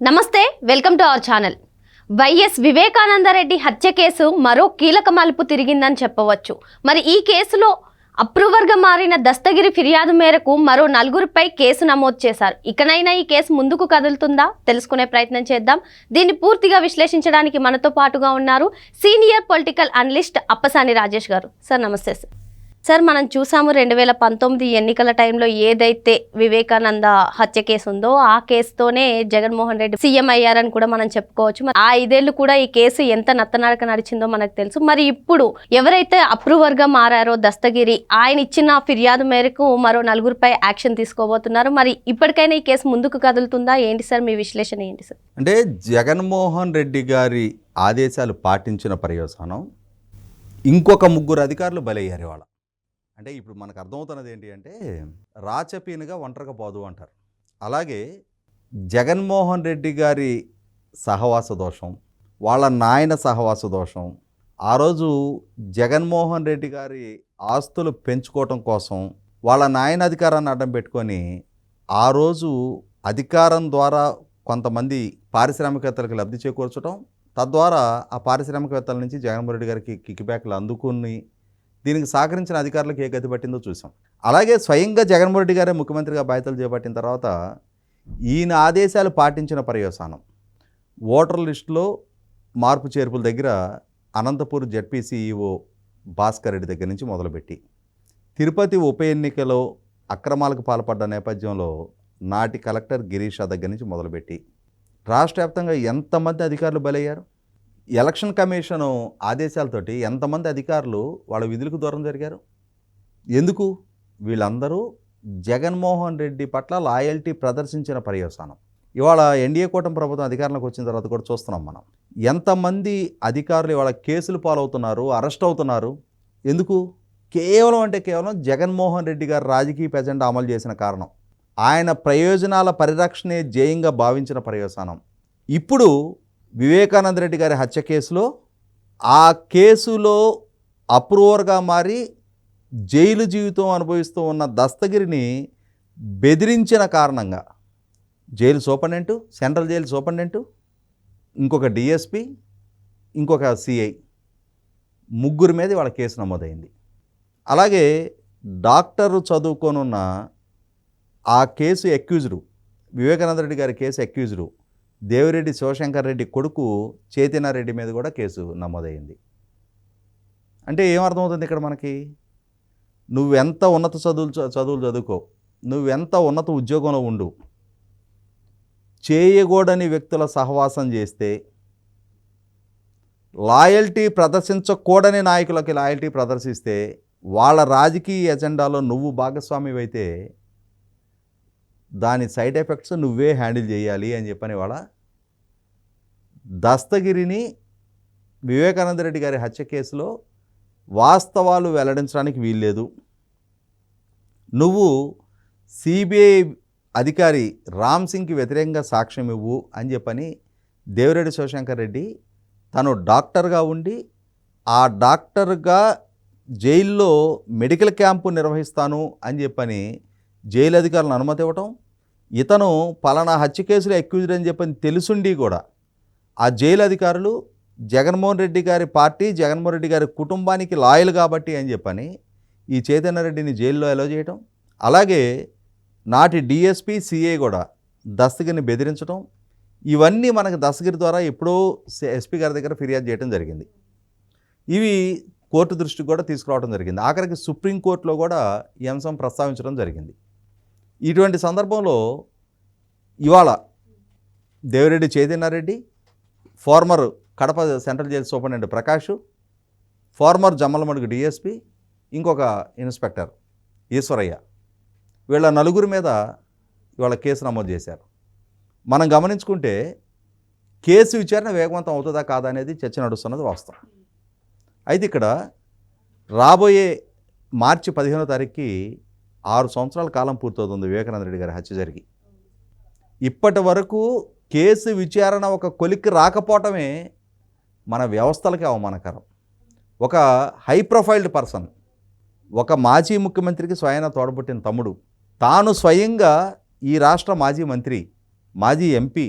నమస్తే, welcome to our channel. YS Vivekananda Reddy హత్య case మరో కీలక మలుపు తిరిగిందని చెప్పవచ్చు. మరి ఈ కేసులో అప్రూవర్గా మారిన దస్తగిరి ఫిర్యాదు మేరకు మరో 4గురిపై కేసు నమోదు చేశారు. ఇకనైనా ఈ కేసు ముందుకు కదులుతుందా తెలుసుకునే ప్రయత్నం చేద్దాం. దీన్ని పూర్తిగా విశ్లేషించడానికి మనతో పాటుగా ఉన్నారు senior political analyst Appasani Rajesh గారు. సార్ నమస్తే. సార్ మనం చూసాము 2019 ఎన్నికల టైంలో ఏదైతే వివేకానంద హత్య కేసు ఉందో ఆ కేసుతోనే జగన్మోహన్ రెడ్డి సీఎం అయ్యారని కూడా మనం చెప్పుకోవచ్చు. మరి ఆ 5 ఏళ్ళు కూడా ఈ కేసు ఎంత నత్తనడక నడిచిందో మనకు తెలుసు. మరి ఇప్పుడు ఎవరైతే అప్రూవర్గా మారారో దస్తగిరి, ఆయన ఇచ్చిన ఫిర్యాదు మేరకు మరో 4గురిపై యాక్షన్ తీసుకోబోతున్నారు. మరి ఇప్పటికైనా ఈ కేసు ముందుకు కదులుతుందా? ఏంటి సార్ మీ విశ్లేషణ ఏంటి సార్? అంటే జగన్మోహన్ రెడ్డి గారి ఆదేశాలు పాటించిన పర్యవసానం ఇంకొక 3 అధికారులు బలయ్యారు ఇవాళ. అంటే ఇప్పుడు మనకు అర్థమవుతున్నది ఏంటి అంటే, రాచపీనుగా ఒంటరిగా పోదు అంటారు. అలాగే జగన్మోహన్ రెడ్డి గారి సహవాస దోషం, వాళ్ళ నాయన సహవాస దోషం, ఆ రోజు జగన్మోహన్ రెడ్డి గారి ఆస్తులు పెంచుకోవటం కోసం వాళ్ళ నాయన అధికారాన్ని అడ్డం పెట్టుకొని ఆ రోజు అధికారం ద్వారా కొంతమంది పారిశ్రామికవేత్తలకు లబ్ధి చేకూర్చడం, తద్వారా ఆ పారిశ్రామికవేత్తల నుంచి జగన్మోహన్ రెడ్డి గారికి కిక్బ్యాక్లు అందుకుని దీనికి సహకరించిన అధికారులకు ఏ గతి పట్టిందో చూసాం. అలాగే స్వయంగా జగన్మోహన్ రెడ్డి గారే ముఖ్యమంత్రిగా బాధ్యతలు చేపట్టిన తర్వాత ఈయన ఆదేశాలు పాటించిన పర్యవసానం ఓటర్ లిస్టులో మార్పు చేర్పుల దగ్గర అనంతపూర్ జెడ్పీసీఈఓ భాస్కర్ రెడ్డి దగ్గర నుంచి మొదలుపెట్టి తిరుపతి ఉప ఎన్నికలో అక్రమాలకు పాల్పడ్డ నేపథ్యంలో నాటి కలెక్టర్ గిరీష దగ్గర నుంచి మొదలుపెట్టి రాష్ట్ర వ్యాప్తంగా ఎంతమంది అధికారులు బలయ్యారు. ఎలక్షన్ కమిషను ఆదేశాలతోటి ఎంతమంది అధికారులు వాళ్ళ విధులకు దూరం జరిగారు. ఎందుకు? వీళ్ళందరూ జగన్మోహన్ రెడ్డి పట్ల లాయల్టీ ప్రదర్శించిన పర్యవసానం. ఇవాళ ఎన్డీఏ కూటమి ప్రభుత్వం అధికారంలోకి వచ్చిన తర్వాత కూడా చూస్తున్నాం మనం. ఎంతమంది అధికారులు ఇవాళ కేసులు పాలవుతున్నారు, అరెస్ట్ అవుతున్నారు. ఎందుకు? కేవలం జగన్మోహన్ రెడ్డి గారు రాజకీయ ఎజెండా అమలు చేసిన కారణం, ఆయన ప్రయోజనాల పరిరక్షణే ధ్యేయంగా భావించిన పర్యవసానం. ఇప్పుడు వివేకానంద రెడ్డి గారి హత్య కేసులో ఆ కేసులో అప్రూవర్గా మారి జైలు జీవితం అనుభవిస్తూ ఉన్న దస్తగిరిని బెదిరించిన కారణంగా jail superintendent, central jail superintendent, ఇంకొక డిఎస్పి, ఇంకొక సిఐ, 3 మీద వాళ్ళ కేసు నమోదైంది. అలాగే డాక్టర్ చదువుకోనున్న ఆ కేసు అక్యూజ్డ్, వివేకానంద రెడ్డి గారి కేసు అక్యూజ్డ్ దేవిరెడ్డి శివశంకర్ రెడ్డి కొడుకు చైతన్యారెడ్డి మీద కూడా కేసు నమోదైంది. అంటే ఏమర్థమవుతుంది ఇక్కడ మనకి? నువ్వెంత ఉన్నత చదువులు చదువుకో, నువ్వెంత ఉన్నత ఉద్యోగంలో ఉండు, చేయకూడని వ్యక్తుల సహవాసం చేస్తే, లాయల్టీ ప్రదర్శించకూడని నాయకులకి లాయల్టీ ప్రదర్శిస్తే, వాళ్ళ రాజకీయ ఎజెండాలో నువ్వు భాగస్వామివైతే దాని సైడ్ ఎఫెక్ట్స్ నువ్వే హ్యాండిల్ చేయాలి అని చెప్పని వాళ్ళ దస్తగిరిని వివేకానంద రెడ్డి గారి హత్య కేసులో వాస్తవాలు వెల్లడించడానికి వీల్లేదు. నువ్వు సిబిఐ అధికారి రామ్ సింగ్కి వ్యతిరేకంగా సాక్ష్యం ఇవ్వు అని చెప్పని దేవిరెడ్డి శివశంకర్ రెడ్డి తను డాక్టర్గా ఉండి ఆ డాక్టర్గా జైల్లో మెడికల్ క్యాంపు నిర్వహిస్తాను అని చెప్పని జైలు అధికారులను అనుమతి ఇవ్వటం, ఇతను పలానా హత్య కేసులో అక్యూజ్డ్ అని చెప్పని తెలుసుండి కూడా ఆ జైలు అధికారులు జగన్మోహన్ రెడ్డి గారి పార్టీ, జగన్మోహన్ రెడ్డి గారి కుటుంబానికి లాయల్ కాబట్టి అని చెప్పని ఈ చైతన్యరెడ్డిని జైల్లో అలో చేయటం, అలాగే నాటి డిఎస్పి, సిఐ కూడా దస్తగిరిని బెదిరించడం, ఇవన్నీ మనకు దస్తగిరి ద్వారా ఎప్పుడో ఎస్పీ గారి దగ్గర ఫిర్యాదు చేయడం జరిగింది. ఇవి కోర్టు దృష్టికి కూడా తీసుకురావడం జరిగింది. ఆఖరికి సుప్రీంకోర్టులో కూడా ఈ అంశం ప్రస్తావించడం జరిగింది. ఇటువంటి సందర్భంలో ఇవాళ Devireddy Chaitanya Reddy, former Kadapa central jail superintendent Prakash, former Jammalamadugu DSP, ఇంకొక ఇన్స్పెక్టర్ ఈశ్వరయ్య, వీళ్ళ 4 మీద ఇవాళ కేసు నమోదు చేశారు. మనం గమనించుకుంటే కేసు విచారణ వేగవంతం అవుతుందా కాదా అనేది చర్చ నడుస్తున్నది వాస్తవం. అయితే ఇక్కడ రాబోయే మార్చి 15వ తారీఖుకి 6 సంవత్సరాల కాలం పూర్తవుతుంది వివేకానంద రెడ్డి గారి హత్య జరిగి. ఇప్పటి వరకు కేసు విచారణ ఒక కొలిక్కి రాకపోవటమే మన వ్యవస్థలకి అవమానకరం. ఒక హై ప్రొఫైల్డ్ పర్సన్, ఒక మాజీ ముఖ్యమంత్రికి స్వయాన తోడబుట్టిన తమ్ముడు, తాను స్వయంగా ఈ రాష్ట్ర మాజీ మంత్రి, మాజీ ఎంపీ,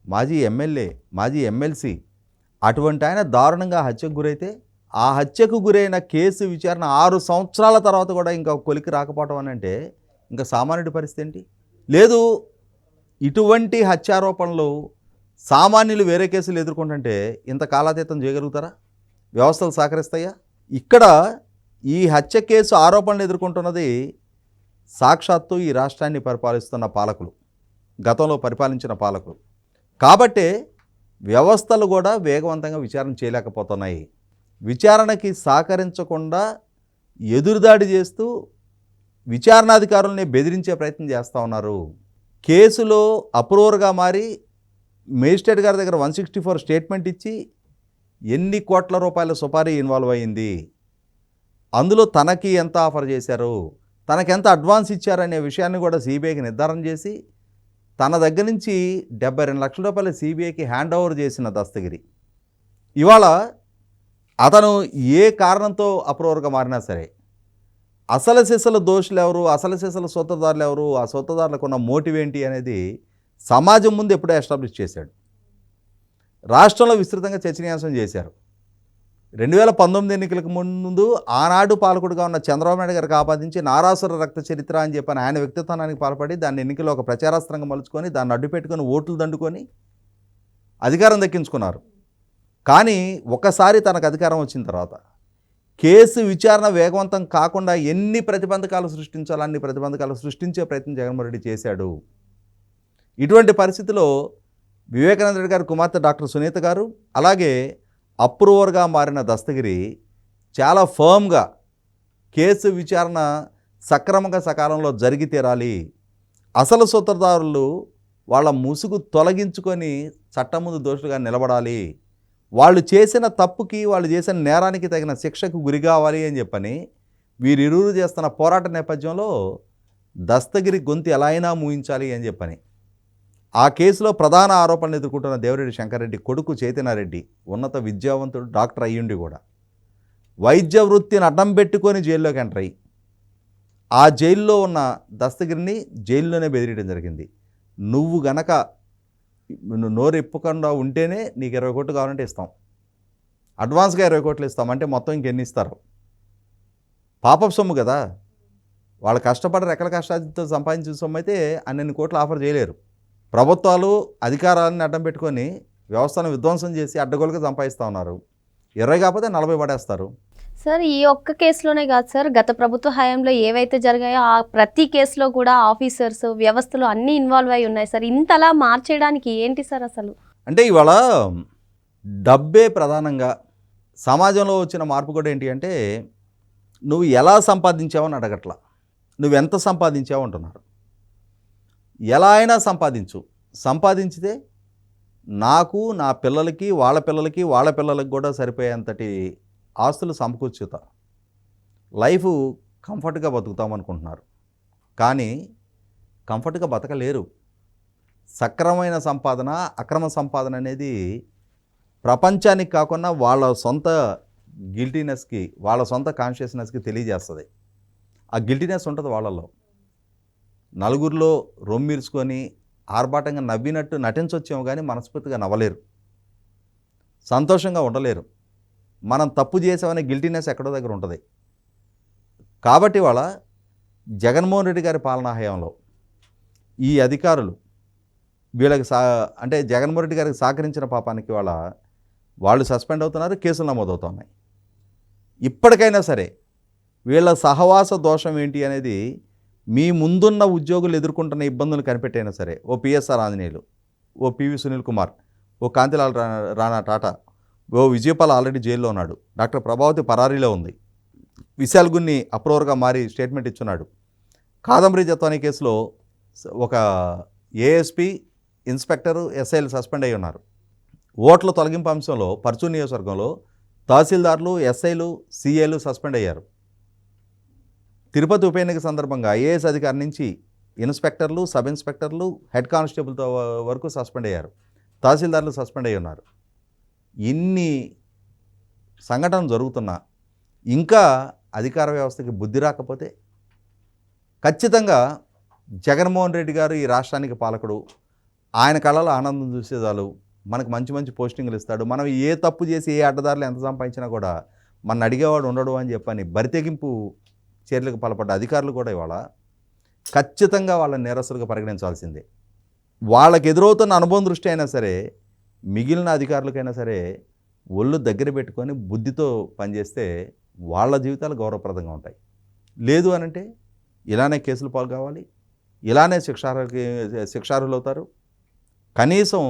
మాజీ ఎమ్మెల్యే, మాజీ ఎమ్మెల్సీ, అటువంటి ఆయన దారుణంగా హత్యకు గురైతే ఆ హత్యకు గురైన కేసు విచారణ 6 సంవత్సరాల తర్వాత కూడా ఇంకా కొలికి రాకపోవడం అని అంటే ఇంకా సామాన్యుడి పరిస్థితి ఏంటి? లేదు, ఇటువంటి హత్యారోపణలు సామాన్యులు వేరే కేసులు ఎదుర్కొంటుంటే ఇంత కాలాతీతం చేయగలుగుతారా? వ్యవస్థలు సహకరిస్తాయా? ఇక్కడ ఈ హత్య కేసు ఆరోపణలు ఎదుర్కొంటున్నది సాక్షాత్తు ఈ రాష్ట్రాన్ని పరిపాలిస్తున్న పాలకులు, గతంలో పరిపాలించిన పాలకులు. కాబట్టే వ్యవస్థలు కూడా వేగవంతంగా విచారణ చేయలేకపోతున్నాయి. విచారణకి సహకరించకుండా ఎదురుదాడి చేస్తూ విచారణాధికారుల్ని బెదిరించే ప్రయత్నం చేస్తూ ఉన్నారు. కేసులో అప్రూవర్గా మారి మేజిస్ట్రేట్ గారి దగ్గర 164 స్టేట్మెంట్ ఇచ్చి ఎన్ని కోట్ల రూపాయల సుపారీ ఇన్వాల్వ్ అయ్యింది, అందులో తనకి ఎంత ఆఫర్ చేశారు, తనకెంత అడ్వాన్స్ ఇచ్చారనే విషయాన్ని కూడా సిబిఐకి నిర్ధారణ చేసి తన దగ్గర నుంచి 72 లక్షల రూపాయలు సిబిఐకి హ్యాండ్ ఓవర్ చేసిన దస్తగిరి ఇవాళ అతను ఏ కారణంతో అప్రూవర్గా మారినా సరే అసలు సిసలు దోషులు ఎవరు, అసలు సిసలు సూత్రధారులు ఎవరు, ఆ సూత్రధారులకు ఉన్న మోటివ్ ఏంటి అనేది సమాజం ముందు ఎప్పుడో ఎస్టాబ్లిష్ చేశాడు. రాష్ట్రంలో విస్తృతంగా చర్చనీయాంశం చేశారు. 2019 ఎన్నికలకు ముందు ఆనాడు పాలకుడుగా ఉన్న చంద్రబాబు నాయుడు గారికి ఆపాదించి నారాసుర రక్త చరిత్ర అని చెప్పని ఆయన వ్యక్తిత్వానికి పాల్పడి దాన్ని ఎన్నికల్లో ఒక ప్రచారాస్త్రంగా మలుచుకొని దాన్ని అడ్డుపెట్టుకొని ఓట్లు దండుకొని అధికారం దక్కించుకున్నారు. కానీ ఒకసారి తనకు అధికారం వచ్చిన తర్వాత కేసు విచారణ వేగవంతం కాకుండా ఎన్ని ప్రతిబంధకాలు సృష్టించాలో అన్ని ప్రతిబంధకాలు సృష్టించే ప్రయత్నం జగన్మోహన్ రెడ్డి చేశాడు. ఇటువంటి పరిస్థితిలో వివేకానంద రెడ్డి గారి కుమార్తె డాక్టర్ సునీత గారు, అలాగే అప్రూవర్గా మారిన దస్తగిరి చాలా ఫర్మ్గా కేసు విచారణ సక్రమంగా సకాలంలో జరిగి తీరాలి, అసలు సూత్రధారులు వాళ్ళ ముసుగు తొలగించుకొని చట్టం ముందు దోషులుగా నిలబడాలి, వాళ్ళు చేసిన తప్పుకి వాళ్ళు చేసిన నేరానికి తగిన శిక్షకు గురి కావాలి అని చెప్పని వీరిరువురు చేస్తున్న పోరాట నేపథ్యంలో దస్తగిరి గొంతు ఎలా అయినా మూయించాలి అని చెప్పని ఆ కేసులో ప్రధాన ఆరోపణలు ఎదుర్కొంటున్న దేవిరెడ్డి శంకర్రెడ్డి కొడుకు చైతన్యారెడ్డి ఉన్నత విద్యావంతుడు, డాక్టర్ అయ్యుండి కూడా వైద్య వృత్తిని అడ్డం పెట్టుకొని జైల్లోకి ఎంటర్ అయ్యి ఆ జైల్లో ఉన్న దస్తగిరిని జైల్లోనే బెదిరియడం జరిగింది. నువ్వు గనక నోరు ఇప్పకుండా ఉంటేనే నీకు 20 కోట్లు కావాలంటే ఇస్తాం, అడ్వాన్స్గా 20 కోట్లు ఇస్తాం అంటే మొత్తం ఇంకెన్ని ఇస్తారు? పాపపు సొమ్ము కదా, వాళ్ళు కష్టపడి రెక్కల కష్టాలతో సంపాదించిన సొమ్ము అయితే అన్ని కోట్లు ఆఫర్ చేయలేరు. ప్రభుత్వాలు అధికారాన్ని అడ్డం పెట్టుకొని వ్యవస్థను విధ్వంసం చేసి అడ్డగోలుగా సంపాదిస్తూ ఉన్నారు. 20 కాకపోతే 40 పడేస్తారు. సార్, ఈ ఒక్క కేసులోనే కాదు సార్, గత ప్రభుత్వ హయాంలో ఏవైతే జరిగాయో ఆ ప్రతి కేసులో కూడా ఆఫీసర్స్, వ్యవస్థలు అన్నీ ఇన్వాల్వ్ అయి ఉన్నాయి సార్. ఇంతలా మార్చేయడానికి ఏంటి సార్ అసలు? అంటే ఇవాళ డబ్బే ప్రధానంగా సమాజంలో వచ్చిన మార్పు కూడా ఏంటి అంటే నువ్వు ఎలా సంపాదించావని అడగట్లా, నువ్వెంత సంపాదించావు అంటున్నారు. ఎలా అయినా సంపాదించితే నాకు, నా పిల్లలకి, వాళ్ళ పిల్లలకి, వాళ్ళ పిల్లలకి కూడా సరిపోయేంతటి ఆస్తులు సమకూర్చుతా లైఫ్ కంఫర్ట్గా బతుకుతామనుకుంటున్నారు. కానీ కంఫర్ట్గా బతకలేరు. సక్రమమైన సంపాదన, అక్రమ సంపాదన అనేది ప్రపంచానికి కాకుండా వాళ్ళ సొంత గిల్టీనెస్కి, వాళ్ళ సొంత కాన్షియస్నెస్కి తెలియజేస్తుంది. ఆ గిల్టీనెస్ ఉంటుంది వాళ్ళల్లో. నలుగురిలో రొమ్మిర్చుకొని ఆర్భాటంగా నవ్వినట్టు నటించొచ్చేమో కానీ మనస్ఫూర్తిగా నవ్వలేరు, సంతోషంగా ఉండలేరు. మనం తప్పు చేసామనే గిల్టీనెస్ ఎక్కడో దగ్గర ఉంటుంది. కాబట్టి వాళ్ళ జగన్మోహన్ రెడ్డి గారి పాలనా హయాంలో ఈ అధికారులు వీళ్ళకి అంటే జగన్మోహన్ రెడ్డి గారికి సహకరించిన పాపానికి వాళ్ళు సస్పెండ్ అవుతున్నారు, కేసులు నమోదవుతున్నాయి. ఇప్పటికైనా సరే వీళ్ళ సహవాస దోషం ఏంటి అనేది మీ ముందున్న ఉద్యోగులు ఎదుర్కొంటున్న ఇబ్బందులు కనిపెట్టైనా సరే, ఓ పిఎస్ఆర్ ఆంజనేయులు, ఓ పివి సునీల్ కుమార్, ఓ కాంతిలాల్ రాణా టాటా, ఓ విజయపాల్ ఆల్రెడీ జైల్లో ఉన్నాడు, డాక్టర్ ప్రభావతి పరారీలో ఉంది, విశాల్ గున్ని అప్రూవర్గా మారి స్టేట్మెంట్ ఇచ్చున్నాడు, కాదంబరి జత్వానీ కేసులో ఒక ఏఎస్పీ, ఇన్స్పెక్టరు, ఎస్ఐలు సస్పెండ్ అయ్యి ఉన్నారు. ఓట్ల తొలగింపు అంశంలో పర్చూరు నియోజకవర్గంలో తహసీల్దార్లు, ఎస్ఐలు, సిఏలు సస్పెండ్ అయ్యారు. తిరుపతి ఉప ఎన్నిక సందర్భంగా ఐఏఎస్ అధికారి నుంచి ఇన్స్పెక్టర్లు, సబ్ ఇన్స్పెక్టర్లు, హెడ్ కానిస్టేబుల్తో వరకు సస్పెండ్ అయ్యారు. తహసీల్దార్లు సస్పెండ్ అయ్యి ఉన్నారు. ఇన్ని సంఘటనలు జరుగుతున్నా ఇంకా అధికార వ్యవస్థకి బుద్ధి రాకపోతే ఖచ్చితంగా జగన్మోహన్ రెడ్డి గారు ఈ రాష్ట్రానికి పాలకుడు, ఆయన కళలో ఆనందం చూసే చాలు, మనకు మంచి మంచి పోస్టింగ్లు ఇస్తాడు, మనం ఏ తప్పు చేసి ఏ అడ్డదారులు ఎంత సంపాదించినా కూడా మన అడిగేవాడు ఉండడు అని చెప్పని బరితెగింపు చర్యలకు పాల్పడ్డ అధికారులు కూడా ఇవాళ ఖచ్చితంగా వాళ్ళని నేరస్తులుగా పరిగణించాల్సిందే. వాళ్ళకి ఎదురవుతున్న అనుభవం దృష్టి అయినా సరే మిగిలిన అధికారులకైనా సరే ఒళ్ళు దగ్గర పెట్టుకొని బుద్ధితో పనిచేస్తే వాళ్ళ జీవితాలు గౌరవప్రదంగా ఉంటాయి. లేదు అనంటే ఇలానే కేసులు పాలు కావాలి, ఇలానే శిక్షార్హులు అవుతారు. కనీసం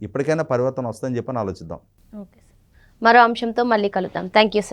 ఇప్పటికైనా పరివర్తన వస్తుందని చెప్పని ఆలోచిద్దాం. ఓకే సార్, మరో అంశంతో మళ్ళీ కలుద్దాం. Thank you sir.